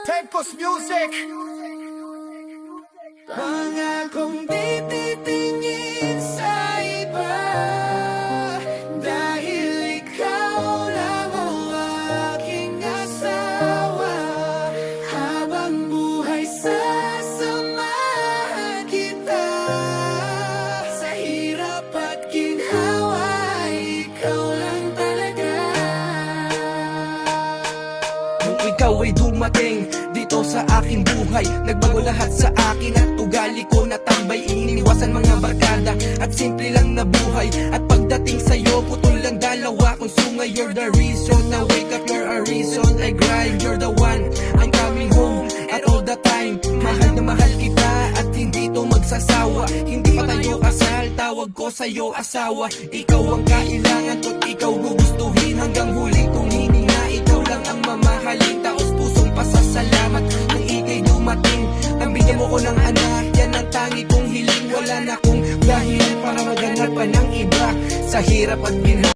Tempos Music. Pangakong di titingin sa iba, dahil ikaw lang ang aking asawa. Habang buhay sasamahan kita, sa hirap at ginhawa, ikaw lang talaga. Nung ikaw ay dumating dito sa aking buhay, nagbago lahat sa akin at ugali ko natambay. Iniwasan mga barkada at simple lang na buhay. At pagdating sa'yo, putol lang dalawa kung sungay. You're the reason I wake up, you're a reason I grind. You're the one, I'm coming home at all the time. Mahal na mahal kita at hindi to magsasawa. Hindi pa tayo kasal, tawag ko sa'yo asawa. Ikaw ang kailangan ko't ikaw gugustuhin hanggang huling kong hininga. Ikaw lang ang mamahalin, taos pusong pasasalamat nung ika'y dumating. Ang bigyan mo ko ng anak, yan ang tangi kong hiling. Wala na kong dahilan para maghanap pa ng iba sa hirap at ginhawa.